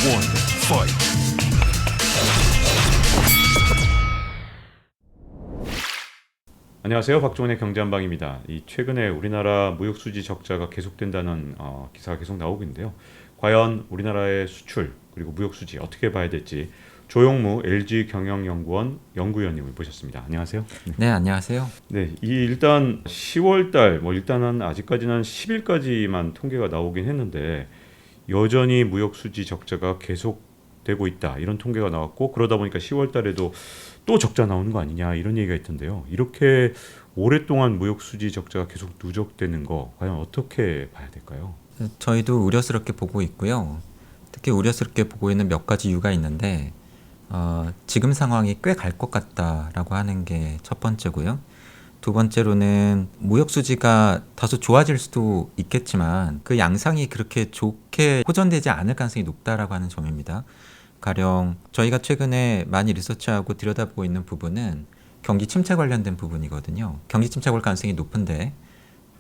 one, fight. 안녕하세요. 박종원의 경제한방입니다. 최근에 우리나라 무역수지 적자가 계속된다는 기사가 계속 나오고 있는데요. 과연 우리나라의 수출 그리고 무역수지 어떻게 봐야 될지 조용무 LG경영연구원 연구위원님을 모셨습니다. 안녕하세요. 네, 안녕하세요. 네, 일단 10월달 일단은 아직까지는 10일까지만 통계가 나오긴 했는데 여전히 무역수지 적자가 계속되고 있다 이런 통계가 나왔고, 그러다 보니까 10월달에도 또 적자 나오는 거 아니냐 이런 얘기가 있던데요. 이렇게 오랫동안 무역수지 적자가 계속 누적되는 거 과연 어떻게 봐야 될까요? 저희도 우려스럽게 보고 있고요. 특히 우려스럽게 보고 있는 몇 가지 이유가 있는데 지금 상황이 꽤 갈 것 같다라고 하는 게 첫 번째고요. 두 번째로는 무역수지가 다소 좋아질 수도 있겠지만 그 양상이 그렇게 좋게 호전되지 않을 가능성이 높다라고 하는 점입니다. 가령 저희가 최근에 많이 리서치하고 들여다보고 있는 부분은 경기 침체 관련된 부분이거든요. 경기 침체 올 가능성이 높은데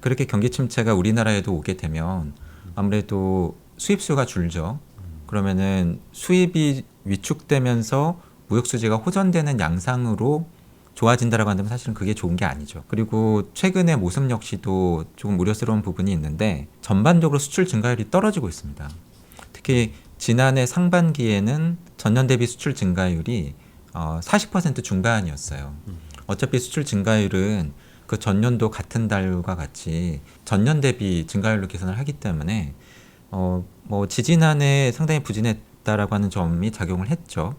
그렇게 경기 침체가 우리나라에도 오게 되면 아무래도 수입수가 줄죠. 그러면은 수입이 위축되면서 무역수지가 호전되는 양상으로 좋아진다라고 한다면 사실은 그게 좋은 게 아니죠. 그리고 최근의 모습 역시도 조금 우려스러운 부분이 있는데 전반적으로 수출 증가율이 떨어지고 있습니다. 특히 지난해 상반기에는 전년 대비 수출 증가율이 40% 중반이었어요. 어차피 수출 증가율은 그 전년도 같은 달과 같이 전년 대비 증가율로 계산을 하기 때문에 지지난해 상당히 부진했다라고 하는 점이 작용을 했죠.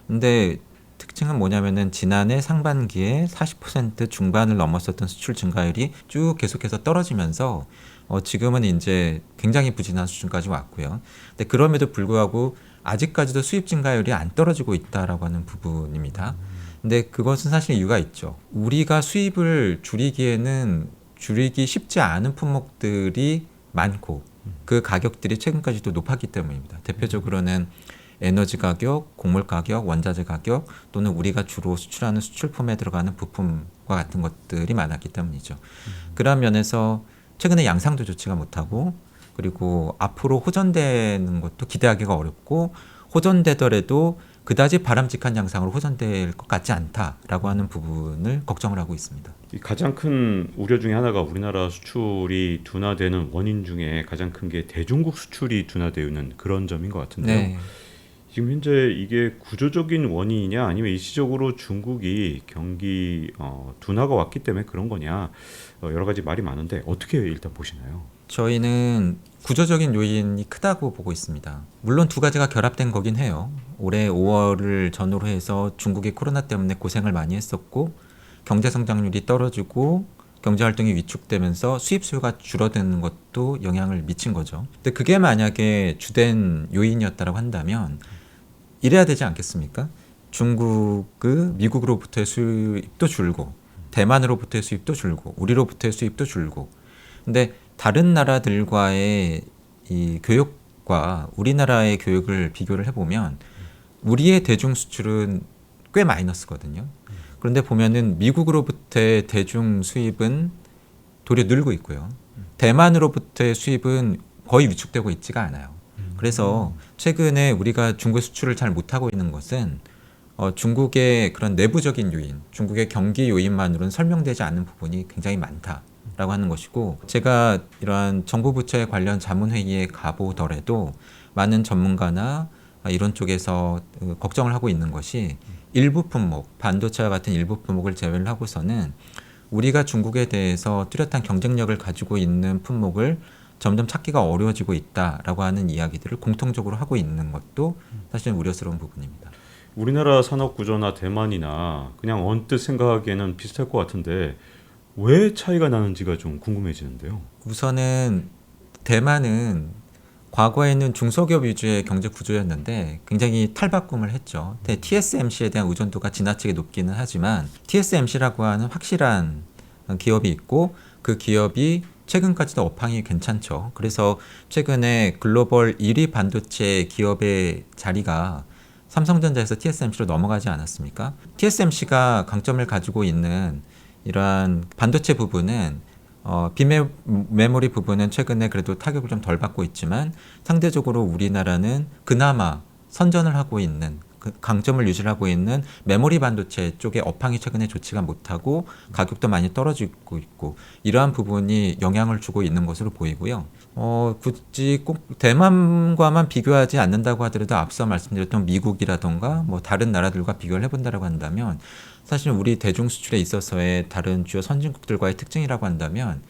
근데 특징은 뭐냐면은 지난해 상반기에 40% 중반을 넘었었던 수출 증가율이 쭉 계속해서 떨어지면서 지금은 이제 굉장히 부진한 수준까지 왔고요. 근데 그럼에도 불구하고 아직까지도 수입 증가율이 안 떨어지고 있다라고 하는 부분입니다. 근데 그것은 사실 이유가 있죠. 우리가 수입을 줄이기에는 줄이기 쉽지 않은 품목들이 많고 그 가격들이 최근까지도 높았기 때문입니다. 대표적으로는 에너지 가격, 곡물 가격, 원자재 가격 또는 우리가 주로 수출하는 수출품에 들어가는 부품과 같은 것들이 많았기 때문이죠. 그런 면에서 최근에 양상도 좋지가 못하고 그리고 앞으로 호전되는 것도 기대하기가 어렵고 호전되더라도 그다지 바람직한 양상으로 호전될 것 같지 않다라고 하는 부분을 걱정을 하고 있습니다. 가장 큰 우려 중에 하나가 우리나라 수출이 둔화되는 원인 중에 가장 큰 게 대중국 수출이 둔화되는 그런 점인 것 같은데요. 네. 지금 현재 이게 구조적인 원인이냐 아니면 일시적으로 중국이 경기 둔화가 왔기 때문에 그런 거냐, 여러 가지 말이 많은데 어떻게 일단 보시나요? 저희는 구조적인 요인이 크다고 보고 있습니다. 물론 두 가지가 결합된 거긴 해요. 올해 5월을 전후로 해서 중국이 코로나 때문에 고생을 많이 했었고 경제 성장률이 떨어지고 경제 활동이 위축되면서 수입 수요가 줄어드는 것도 영향을 미친 거죠. 근데 그게 만약에 주된 요인이었다고 한다면 이래야 되지 않겠습니까? 중국의 미국으로부터의 수입도 줄고 대만으로부터의 수입도 줄고 우리로부터의 수입도 줄고, 근데 다른 나라들과의 이 교역과 우리나라의 교역을 비교를 해보면 우리의 대중 수출은 꽤 마이너스거든요. 그런데 보면은 미국으로부터의 대중 수입은 도리어 늘고 있고요. 대만으로부터의 수입은 거의 위축되고 있지가 않아요. 그래서 최근에 우리가 중국 수출을 잘 못하고 있는 것은 중국의 그런 내부적인 요인, 중국의 경기 요인만으로는 설명되지 않는 부분이 굉장히 많다라고 하는 것이고, 제가 이러한 정부 부처의 관련 자문회의에 가보더라도 많은 전문가나 이런 쪽에서 걱정을 하고 있는 것이 일부 품목, 반도체와 같은 일부 품목을 제외를 하고서는 우리가 중국에 대해서 뚜렷한 경쟁력을 가지고 있는 품목을 점점 찾기가 어려워지고 있다라고 하는 이야기들을 공통적으로 하고 있는 것도 사실 우려스러운 부분입니다. 우리나라 산업 구조나 대만이나 그냥 언뜻 생각하기에는 비슷할 것 같은데 왜 차이가 나는지가 좀 궁금해지는데요. 우선은 대만은 과거에는 중소기업 위주의 경제 구조였는데 굉장히 탈바꿈을 했죠. TSMC에 대한 의존도가 지나치게 높기는 하지만 TSMC라고 하는 확실한 기업이 있고 그 기업이 최근까지도 업황이 괜찮죠. 그래서 최근에 글로벌 1위 반도체 기업의 자리가 삼성전자에서 TSMC로 넘어가지 않았습니까? TSMC가 강점을 가지고 있는 이러한 반도체 부분은 비메모리 부분은 최근에 그래도 타격을 좀 덜 받고 있지만 상대적으로 우리나라는 그나마 선전을 하고 있는 그 강점을 유지하고 있는 메모리 반도체 쪽의 업황이 최근에 좋지가 못하고 가격도 많이 떨어지고 있고 이러한 부분이 영향을 주고 있는 것으로 보이고요. 굳이 꼭 대만과만 비교하지 않는다고 하더라도 앞서 말씀드렸던 미국이라던가 뭐 다른 나라들과 비교를 해본다라고 한다면 사실 우리 대중 수출에 있어서의 다른 주요 선진국들과의 특징이라고 한다면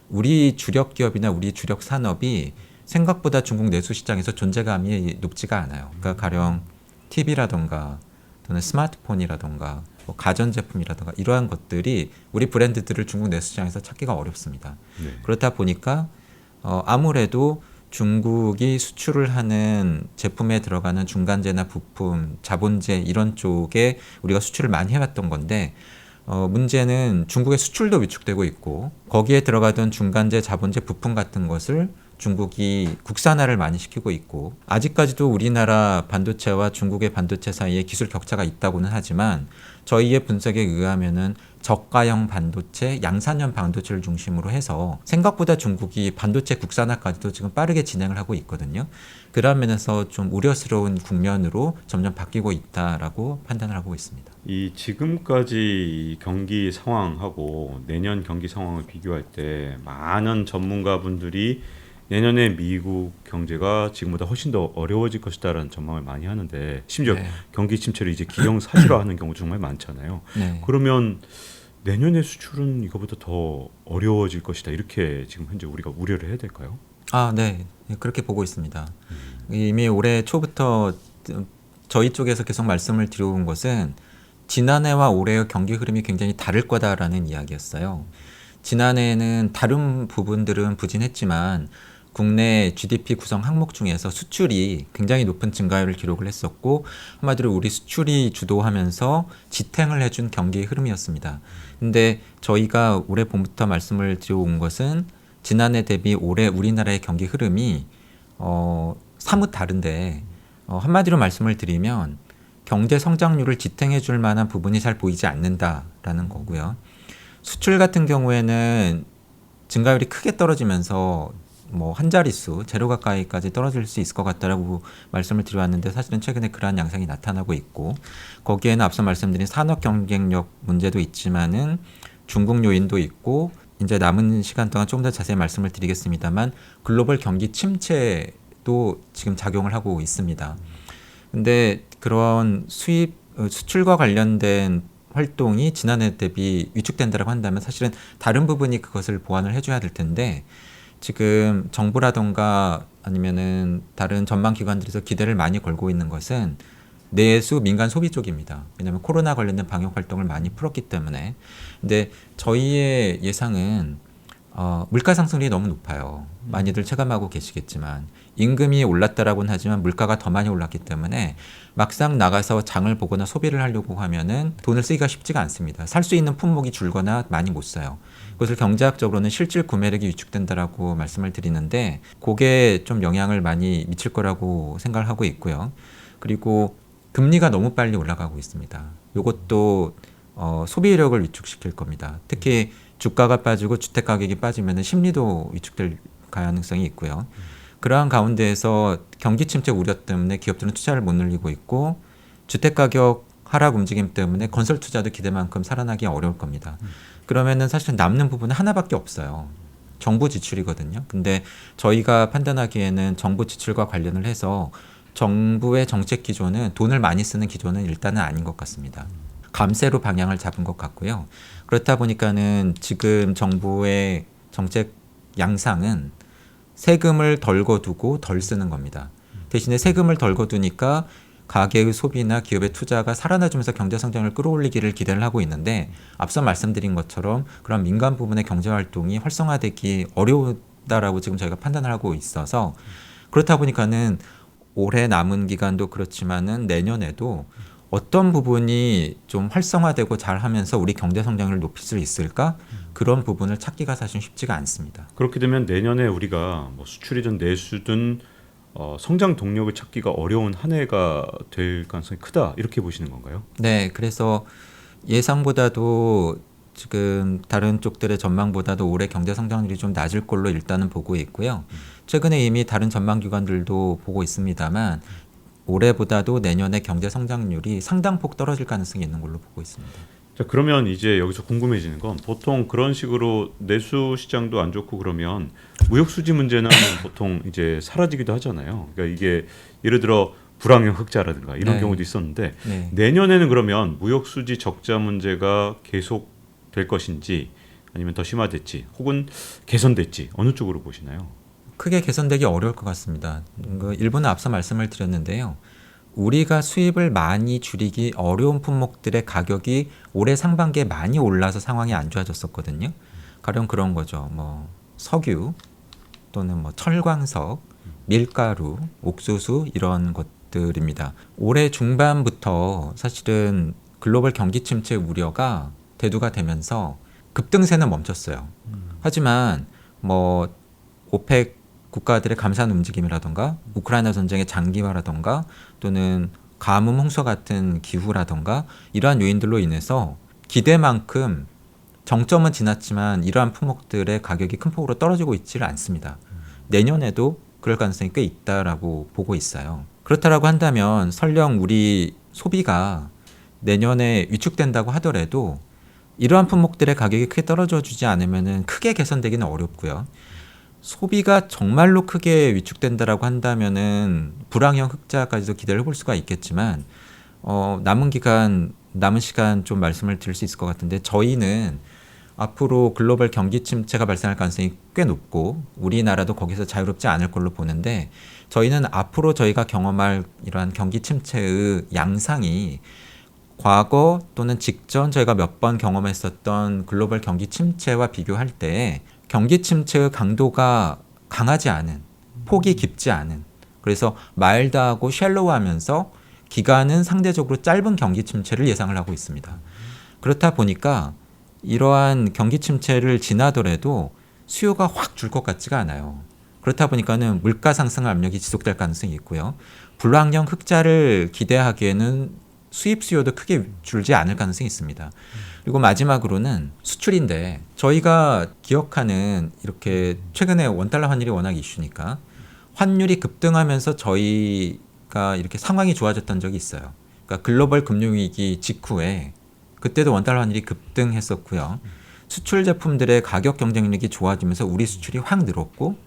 우리 주력 기업이나 우리 주력 산업이 생각보다 중국 내수 시장에서 존재감이 높지가 않아요. 그러니까 가령 TV라던가 또는 스마트폰이라던가 뭐 가전제품이라던가 이러한 것들이 우리 브랜드들을 중국 내수 시장에서 찾기가 어렵습니다. 네. 그렇다 보니까 아무래도 중국이 수출을 하는 제품에 들어가는 중간재나 부품, 자본재 이런 쪽에 우리가 수출을 많이 해왔던 건데 문제는 중국의 수출도 위축되고 있고 거기에 들어가던 중간재, 자본재, 부품 같은 것을 중국이 국산화를 많이 시키고 있고 아직까지도 우리나라 반도체와 중국의 반도체 사이에 기술 격차가 있다고는 하지만 저희의 분석에 의하면은 저가형 반도체, 양산형 반도체를 중심으로 해서 생각보다 중국이 반도체 국산화까지도 지금 빠르게 진행을 하고 있거든요. 그런 면에서 좀 우려스러운 국면으로 점점 바뀌고 있다라고 판단을 하고 있습니다. 이 지금까지 경기 상황하고 내년 경기 상황을 비교할 때 많은 전문가분들이 내년에 미국 경제가 지금보다 훨씬 더 어려워질 것이다라는 전망을 많이 하는데 심지어 네. 경기 침체를 이제 기정사실화하는 경우 정말 많잖아요. 네. 그러면 내년의 수출은 이거보다 더 어려워질 것이다 이렇게 지금 현재 우리가 우려를 해야 될까요? 네. 그렇게 보고 있습니다. 이미 올해 초부터 저희 쪽에서 계속 말씀을 드려온 것은 지난해와 올해의 경기 흐름이 굉장히 다를 거다라는 이야기였어요. 지난해에는 다른 부분들은 부진했지만 국내 GDP 구성 항목 중에서 수출이 굉장히 높은 증가율을 기록을 했었고 한마디로 우리 수출이 주도하면서 지탱을 해준 경기 흐름이었습니다. 근데 저희가 올해 봄부터 말씀을 드려온 것은 지난해 대비 올해 우리나라의 경기 흐름이 사뭇 다른데 한마디로 말씀을 드리면 경제 성장률을 지탱해 줄 만한 부분이 잘 보이지 않는다라는 거고요. 수출 같은 경우에는 증가율이 크게 떨어지면서 뭐 한 자릿수, 제로 가까이까지 떨어질 수 있을 것 같다라고 말씀을 드려왔는데 사실은 최근에 그러한 양상이 나타나고 있고 거기에는 앞서 말씀드린 산업 경쟁력 문제도 있지만은 중국 요인도 있고 이제 남은 시간 동안 조금 더 자세히 말씀을 드리겠습니다만 글로벌 경기 침체도 지금 작용을 하고 있습니다. 근데 그런 수출과 관련된 활동이 지난해 대비 위축된다고 한다면 사실은 다른 부분이 그것을 보완을 해줘야 될 텐데 지금 정부라던가 아니면은 다른 전망 기관들에서 기대를 많이 걸고 있는 것은 내수 민간 소비 쪽입니다. 왜냐하면 코로나 관련된 방역 활동을 많이 풀었기 때문에. 근데 저희의 예상은 물가 상승률이 너무 높아요. 많이들 체감하고 계시겠지만 임금이 올랐다라고는 하지만 물가가 더 많이 올랐기 때문에 막상 나가서 장을 보거나 소비를 하려고 하면은 돈을 쓰기가 쉽지가 않습니다. 살 수 있는 품목이 줄거나 많이 못 사요. 그것을 경제학적으로는 실질 구매력이 위축된다라고 말씀을 드리는데 그게 좀 영향을 많이 미칠 거라고 생각을 하고 있고요. 그리고 금리가 너무 빨리 올라가고 있습니다. 이것도 소비력을 위축시킬 겁니다. 특히 주가가 빠지고 주택 가격이 빠지면 심리도 위축될 가능성이 있고요. 그러한 가운데에서 경기 침체 우려 때문에 기업들은 투자를 못 늘리고 있고 주택 가격 하락 움직임 때문에 건설 투자도 기대만큼 살아나기 어려울 겁니다. 그러면은 사실 남는 부분은 하나밖에 없어요. 정부 지출이거든요. 근데 저희가 판단하기에는 정부 지출과 관련을 해서 정부의 정책 기조는 돈을 많이 쓰는 기조는 일단은 아닌 것 같습니다. 감세로 방향을 잡은 것 같고요. 그렇다 보니까는 지금 정부의 정책 양상은 세금을 덜 거두고 덜 쓰는 겁니다. 대신에 세금을 덜 거두니까 가계의 소비나 기업의 투자가 살아나주면서 경제 성장을 끌어올리기를 기대를 하고 있는데 앞서 말씀드린 것처럼 그런 민간 부분의 경제 활동이 활성화되기 어려우다라고 지금 저희가 판단을 하고 있어서 그렇다 보니까는 올해 남은 기간도 그렇지만은 내년에도 어떤 부분이 좀 활성화되고 잘하면서 우리 경제 성장을 높일 수 있을까? 그런 부분을 찾기가 사실 쉽지가 않습니다. 그렇게 되면 내년에 우리가 뭐 수출이든 내수든 성장 동력을 찾기가 어려운 한 해가 될 가능성이 크다 이렇게 보시는 건가요? 네, 그래서 예상보다도 지금 다른 쪽들의 전망보다도 올해 경제 성장률이 좀 낮을 걸로 일단은 보고 있고요. 최근에 이미 다른 전망 기관들도 보고 있습니다만 올해보다도 내년에 경제 성장률이 상당폭 떨어질 가능성이 있는 걸로 보고 있습니다. 자, 그러면 이제 여기서 궁금해지는 건 보통 그런 식으로 내수 시장도 안 좋고 그러면 무역 수지 문제는 보통 이제 사라지기도 하잖아요. 그러니까 이게 예를 들어 불황형 흑자라든가 이런 네. 경우도 있었는데 네. 내년에는 그러면 무역 수지 적자 문제가 계속 될 것인지 아니면 더 심화됐지 혹은 개선됐지 어느 쪽으로 보시나요? 크게 개선되기 어려울 것 같습니다. 일부는 앞서 말씀을 드렸는데요. 우리가 수입을 많이 줄이기 어려운 품목들의 가격이 올해 상반기에 많이 올라서 상황이 안 좋아졌었거든요. 가령 그런 거죠. 뭐 석유 또는 뭐 철광석, 밀가루, 옥수수 이런 것들입니다. 올해 중반부터 사실은 글로벌 경기 침체 우려가 대두가 되면서 급등세는 멈췄어요. 하지만 뭐 오펙 국가들의 감산 움직임이라던가 우크라이나 전쟁의 장기화라던가 또는 가뭄 홍수 같은 기후라던가 이러한 요인들로 인해서 기대만큼 정점은 지났지만 이러한 품목들의 가격이 큰 폭으로 떨어지고 있지를 않습니다. 내년에도 그럴 가능성이 꽤 있다라고 보고 있어요. 그렇다라고 한다면 설령 우리 소비가 내년에 위축된다고 하더라도 이러한 품목들의 가격이 크게 떨어져 주지 않으면 크게 개선되기는 어렵고요. 소비가 정말로 크게 위축된다라고 한다면은 불황형 흑자까지도 기대를 해볼 수가 있겠지만 남은 시간 좀 말씀을 드릴 수 있을 것 같은데 저희는 앞으로 글로벌 경기 침체가 발생할 가능성이 꽤 높고 우리나라도 거기서 자유롭지 않을 걸로 보는데 저희는 앞으로 저희가 경험할 이러한 경기 침체의 양상이 과거 또는 직전 저희가 몇 번 경험했었던 글로벌 경기 침체와 비교할 때 경기 침체의 강도가 강하지 않은, 폭이 깊지 않은, 그래서 마일드하고 샬로우하면서 기간은 상대적으로 짧은 경기 침체를 예상을 하고 있습니다. 그렇다 보니까 이러한 경기 침체를 지나더라도 수요가 확 줄 것 같지가 않아요. 그렇다 보니까는 물가 상승 압력이 지속될 가능성이 있고요. 불황형 흑자를 기대하기에는 수입 수요도 크게 줄지 않을 가능성이 있습니다. 그리고 마지막으로는 수출인데 저희가 기억하는 이렇게 최근에 원달러 환율이 워낙 이슈니까 환율이 급등하면서 저희가 이렇게 상황이 좋아졌던 적이 있어요. 그러니까 글로벌 금융위기 직후에 그때도 원달러 환율이 급등했었고요. 수출 제품들의 가격 경쟁력이 좋아지면서 우리 수출이 확 늘었고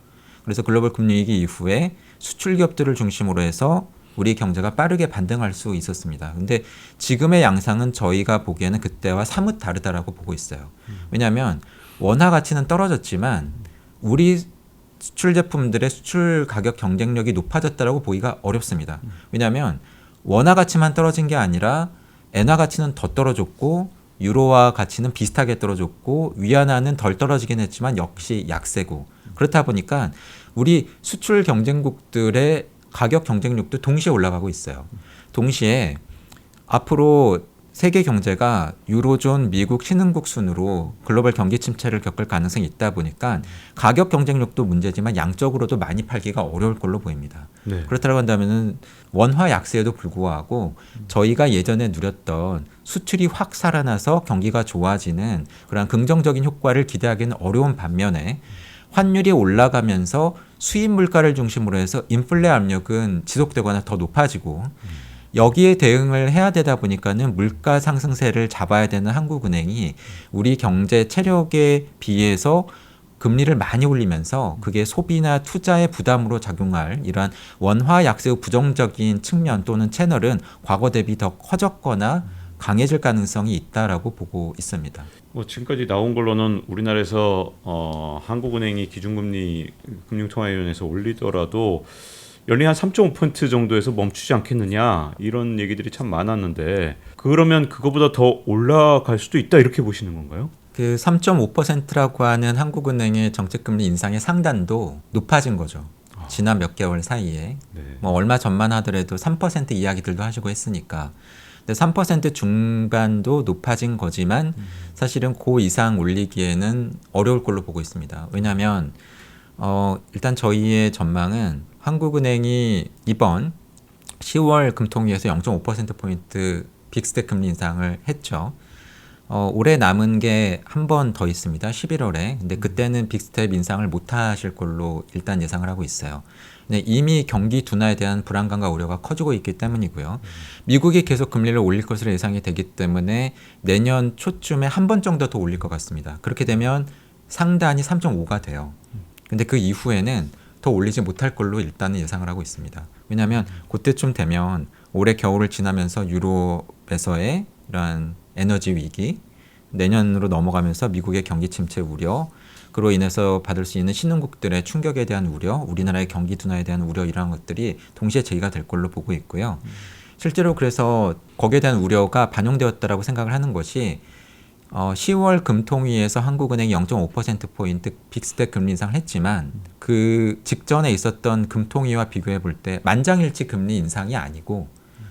그래서 글로벌 금융위기 이후에 수출 기업들을 중심으로 해서 우리 경제가 빠르게 반등할 수 있었습니다. 근데 지금의 양상은 저희가 보기에는 그때와 사뭇 다르다라고 보고 있어요. 왜냐하면 원화 가치는 떨어졌지만 우리 수출 제품들의 수출 가격 경쟁력이 높아졌다라고 보기가 어렵습니다. 왜냐하면 원화 가치만 떨어진 게 아니라 엔화 가치는 더 떨어졌고 유로화 가치는 비슷하게 떨어졌고 위안화는 덜 떨어지긴 했지만 역시 약세고 그렇다 보니까 우리 수출 경쟁국들의 가격 경쟁력도 동시에 올라가고 있어요. 동시에 앞으로 세계 경제가 유로존, 미국, 신흥국 순으로 글로벌 경기 침체를 겪을 가능성이 있다 보니까 가격 경쟁력도 문제지만 양적으로도 많이 팔기가 어려울 걸로 보입니다. 네. 그렇다고 한다면 원화 약세에도 불구하고 저희가 예전에 누렸던 수출이 확 살아나서 경기가 좋아지는 그런 긍정적인 효과를 기대하기는 어려운 반면에 환율이 올라가면서 수입 물가를 중심으로 해서 인플레 압력은 지속되거나 더 높아지고 여기에 대응을 해야 되다 보니까는 물가 상승세를 잡아야 되는 한국은행이 우리 경제 체력에 비해서 금리를 많이 올리면서 그게 소비나 투자의 부담으로 작용할 이러한 원화 약세의 부정적인 측면 또는 채널은 과거 대비 더 커졌거나 강해질 가능성이 있다라고 보고 있습니다. 뭐 지금까지 나온 걸로는 우리나라에서 한국은행이 기준금리 금융통화위원회에서 올리더라도 연리 한 3.5% 정도에서 멈추지 않겠느냐 이런 얘기들이 참 많았는데 그러면 그거보다 더 올라갈 수도 있다 이렇게 보시는 건가요? 그 3.5%라고 하는 한국은행의 정책금리 인상의 상단도 높아진 거죠. 지난 몇 개월 사이에. 네. 뭐 얼마 전만 하더라도 3% 이야기들도 하시고 했으니까. 근데 3% 중반도 높아진 거지만 사실은 그 이상 올리기에는 어려울 걸로 보고 있습니다. 왜냐하면 일단 저희의 전망은 한국은행이 이번 10월 금통위에서 0.5%포인트 빅스텝 금리 인상을 했죠. 올해 남은 게 한 번 더 있습니다. 11월에. 근데 그때는 빅스텝 인상을 못 하실 걸로 일단 예상을 하고 있어요. 네, 이미 경기 둔화에 대한 불안감과 우려가 커지고 있기 때문이고요. 미국이 계속 금리를 올릴 것으로 예상이 되기 때문에 내년 초쯤에 한 번 정도 더 올릴 것 같습니다. 그렇게 되면 상단이 3.5가 돼요. 근데 그 이후에는 더 올리지 못할 걸로 일단은 예상을 하고 있습니다. 왜냐하면 그때쯤 되면 올해 겨울을 지나면서 유럽에서의 이러한 에너지 위기, 내년으로 넘어가면서 미국의 경기 침체 우려, 그로 인해서 받을 수 있는 신흥국들의 충격에 대한 우려, 우리나라의 경기 둔화에 대한 우려 이러한 것들이 동시에 제기가 될 걸로 보고 있고요. 실제로 그래서 거기에 대한 우려가 반영되었다라고 생각을 하는 것이 10월 금통위에서 한국은행이 0.5%포인트 빅스텝 금리 인상을 했지만 그 직전에 있었던 금통위와 비교해 볼 때 만장일치 금리 인상이 아니고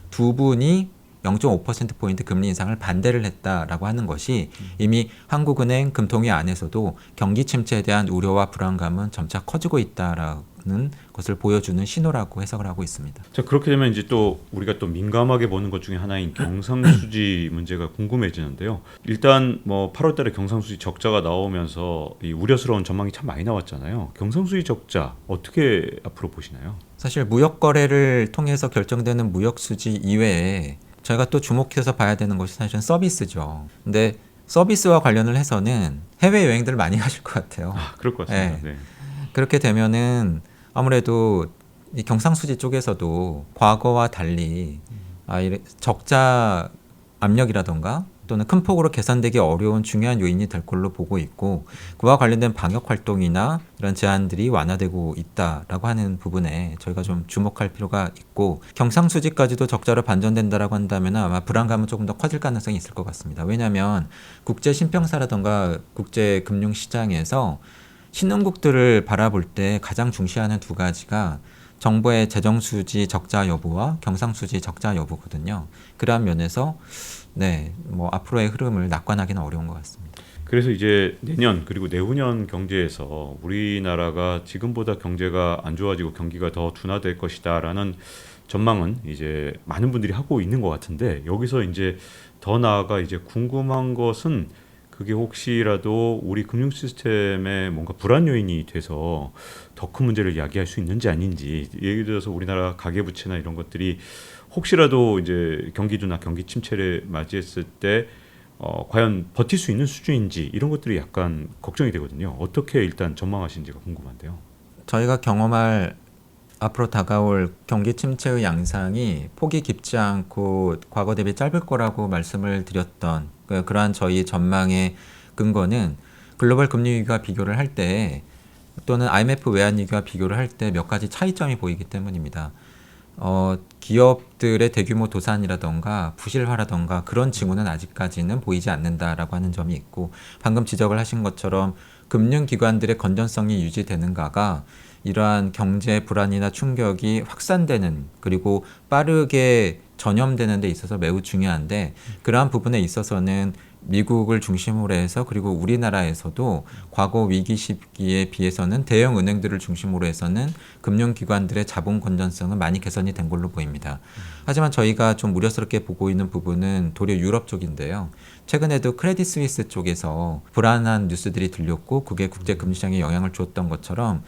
두 분이 0.5%포인트 금리 인상을 반대를 했다라고 하는 것이 이미 한국은행 금통위 안에서도 경기 침체에 대한 우려와 불안감은 점차 커지고 있다라는 것을 보여주는 신호라고 해석을 하고 있습니다. 자, 그렇게 되면 이제 또 우리가 또 민감하게 보는 것 중에 하나인 경상수지 문제가 궁금해지는데요. 일단 뭐 8월 달에 경상수지 적자가 나오면서 이 우려스러운 전망이 참 많이 나왔잖아요. 경상수지 적자 어떻게 앞으로 보시나요? 사실 무역 거래를 통해서 결정되는 무역 수지 이외에 저희가 또 주목해서 봐야 되는 것이 사실은 서비스죠. 근데 서비스와 관련을 해서는 해외 여행들을 많이 가실 것 같아요. 그럴 것 같습니다. 네. 그렇게 되면은 아무래도 이 경상수지 쪽에서도 과거와 달리 적자 압력이라던가 또는 큰 폭으로 개선되기 어려운 중요한 요인이 될 걸로 보고 있고, 그와 관련된 방역 활동이나 이런 제한들이 완화되고 있다라고 하는 부분에 저희가 좀 주목할 필요가 있고, 경상수지까지도 적자로 반전된다라고 한다면 아마 불안감은 조금 더 커질 가능성이 있을 것 같습니다. 왜냐하면 국제 신평사라던가 국제 금융시장에서 신흥국들을 바라볼 때 가장 중시하는 두 가지가 정부의 재정수지 적자 여부와 경상수지 적자 여부거든요. 그러한 면에서 뭐 앞으로의 흐름을 낙관하기는 어려운 것 같습니다. 그래서 이제 내년 그리고 내후년 경제에서 우리나라가 지금보다 경제가 안 좋아지고 경기가 더 둔화될 것이다라는 전망은 이제 많은 분들이 하고 있는 것 같은데, 여기서 이제 더 나아가 이제 궁금한 것은 그게 혹시라도 우리 금융 시스템에 뭔가 불안 요인이 돼서 더 큰 문제를 야기할 수 있는지 아닌지, 예를 들어서 우리나라 가계부채나 이런 것들이 혹시라도 이제 경기 둔화, 경기 침체를 맞이했을 때 과연 버틸 수 있는 수준인지 이런 것들이 약간 걱정이 되거든요. 어떻게 일단 전망하시는지가 궁금한데요. 저희가 경험할 앞으로 다가올 경기 침체의 양상이 폭이 깊지 않고 과거 대비 짧을 거라고 말씀을 드렸던 그러한 저희 전망의 근거는 글로벌 금리 위기와 비교를 할 때 또는 IMF 외환 위기와 비교를 할 때 몇 가지 차이점이 보이기 때문입니다. 기업들의 대규모 도산이라던가 부실화라던가 그런 징후는 아직까지는 보이지 않는다라고 하는 점이 있고, 방금 지적을 하신 것처럼 금융기관들의 건전성이 유지되는가가 이러한 경제 불안이나 충격이 확산되는 그리고 빠르게 전염되는 데 있어서 매우 중요한데, 그러한 부분에 있어서는 미국을 중심으로 해서 그리고 우리나라에서도 과거 위기 시기에 비해서는 대형 은행들을 중심으로 해서는 금융기관들의 자본 건전성은 많이 개선이 된 걸로 보입니다. 하지만 저희가 좀 우려스럽게 보고 있는 부분은 도리어 유럽 쪽인데요. 최근에도 크레딧 스위스 쪽에서 불안한 뉴스들이 들렸고 그게 국제 금융시장에 영향을 주었던 것처럼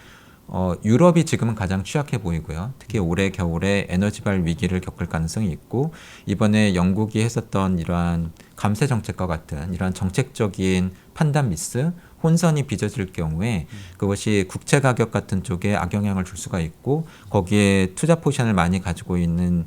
유럽이 지금은 가장 취약해 보이고요. 특히 올해 겨울에 에너지발 위기를 겪을 가능성이 있고, 이번에 영국이 했었던 이러한 감세 정책과 같은 이러한 정책적인 판단 미스, 혼선이 빚어질 경우에 그것이 국채 가격 같은 쪽에 악영향을 줄 수가 있고, 거기에 투자 포지션을 많이 가지고 있는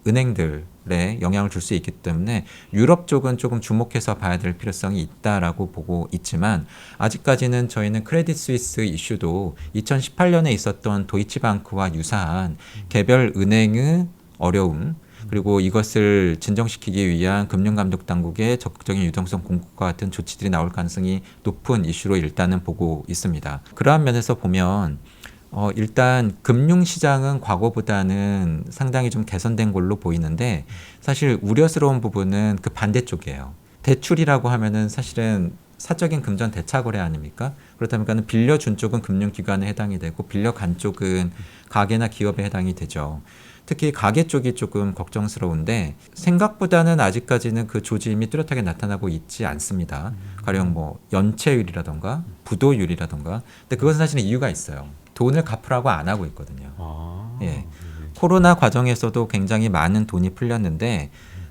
은행들에 영향을 줄 수 있기 때문에 유럽 쪽은 조금 주목해서 봐야 될 필요성이 있다라고 보고 있지만, 아직까지는 저희는 크레딧 스위스 이슈도 2018년에 있었던 도이치방크와 유사한 개별 은행의 어려움, 그리고 이것을 진정시키기 위한 금융감독당국의 적극적인 유동성 공급과 같은 조치들이 나올 가능성이 높은 이슈로 일단은 보고 있습니다. 그러한 면에서 보면 일단 금융시장은 과거보다는 상당히 좀 개선된 걸로 보이는데, 사실 우려스러운 부분은 그 반대쪽이에요. 대출이라고 하면은 사실은 사적인 금전 대차 거래 아닙니까? 그렇다 보니까 빌려준 쪽은 금융기관에 해당이 되고 빌려간 쪽은 가게나 기업에 해당이 되죠. 특히 가계 쪽이 조금 걱정스러운데, 생각보다는 아직까지는 그 조짐이 뚜렷하게 나타나고 있지 않습니다. 가령 뭐 연체율이라던가 부도율이라던가. 근데 그것은 사실은 이유가 있어요. 돈을 갚으라고 안 하고 있거든요. 아, 예. 코로나 과정에서도 굉장히 많은 돈이 풀렸는데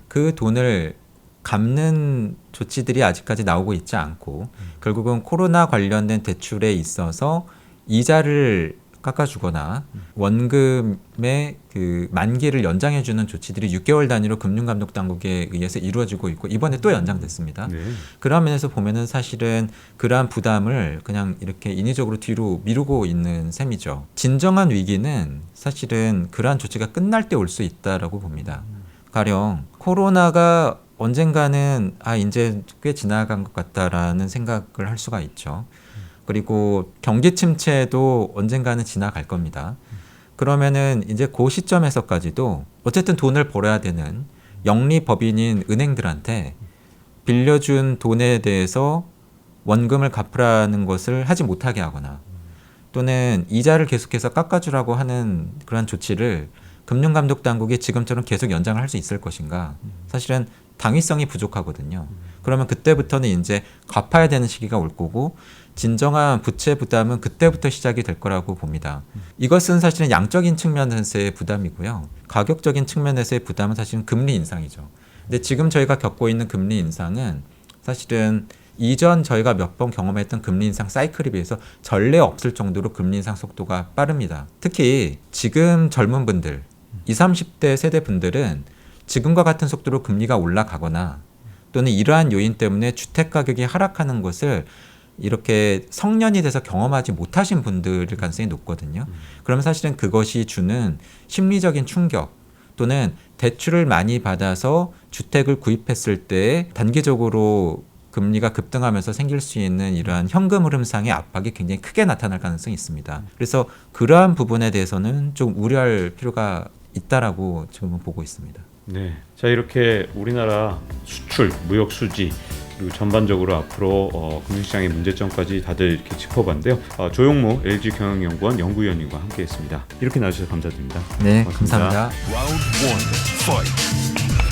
그 돈을 갚는 조치들이 아직까지 나오고 있지 않고 결국은 코로나 관련된 대출에 있어서 이자를 깎아주거나 원금의 그 만기를 연장해주는 조치들이 6개월 단위로 금융감독당국에 의해서 이루어지고 있고 이번에 또 연장됐습니다. 네. 그런 면에서 보면은 사실은 그러한 부담을 그냥 이렇게 인위적으로 뒤로 미루고 있는 셈이죠. 진정한 위기는 사실은 그러한 조치가 끝날 때 올 수 있다라고 봅니다. 가령 코로나가 언젠가는 이제 꽤 지나간 것 같다라는 생각을 할 수가 있죠. 그리고 경기 침체도 언젠가는 지나갈 겁니다. 그러면은 이제 그 시점에서까지도 어쨌든 돈을 벌어야 되는 영리법인인 은행들한테 빌려준 돈에 대해서 원금을 갚으라는 것을 하지 못하게 하거나 또는 이자를 계속해서 깎아주라고 하는 그런 조치를 금융감독당국이 지금처럼 계속 연장을 할 수 있을 것인가? 사실은 당위성이 부족하거든요. 그러면 그때부터는 이제 갚아야 되는 시기가 올 거고 진정한 부채 부담은 그때부터 시작이 될 거라고 봅니다. 이것은 사실은 양적인 측면에서의 부담이고요. 가격적인 측면에서의 부담은 사실은 금리 인상이죠. 근데 지금 저희가 겪고 있는 금리 인상은 사실은 이전 저희가 몇 번 경험했던 금리 인상 사이클에 비해서 전례 없을 정도로 금리 인상 속도가 빠릅니다. 특히 지금 젊은 분들, 20, 30대 세대 분들은 지금과 같은 속도로 금리가 올라가거나 또는 이러한 요인 때문에 주택 가격이 하락하는 것을 이렇게 성년이 돼서 경험하지 못하신 분들일 가능성이 높거든요. 그러면 사실은 그것이 주는 심리적인 충격 또는 대출을 많이 받아서 주택을 구입했을 때 단기적으로 금리가 급등하면서 생길 수 있는 이러한 현금 흐름상의 압박이 굉장히 크게 나타날 가능성이 있습니다. 그래서 그러한 부분에 대해서는 좀 우려할 필요가 있다라고 지금은 보고 있습니다. 네. 자, 이렇게 우리나라 수출, 무역 수지 그리고 전반적으로 앞으로 금융시장의 문제점까지 다들 이렇게 짚어봤는데요. 조용무 LG경영연구원 연구위원님과 함께했습니다. 이렇게 나와주셔서 감사드립니다. 네, 고맙습니다. 감사합니다. Round one, fight.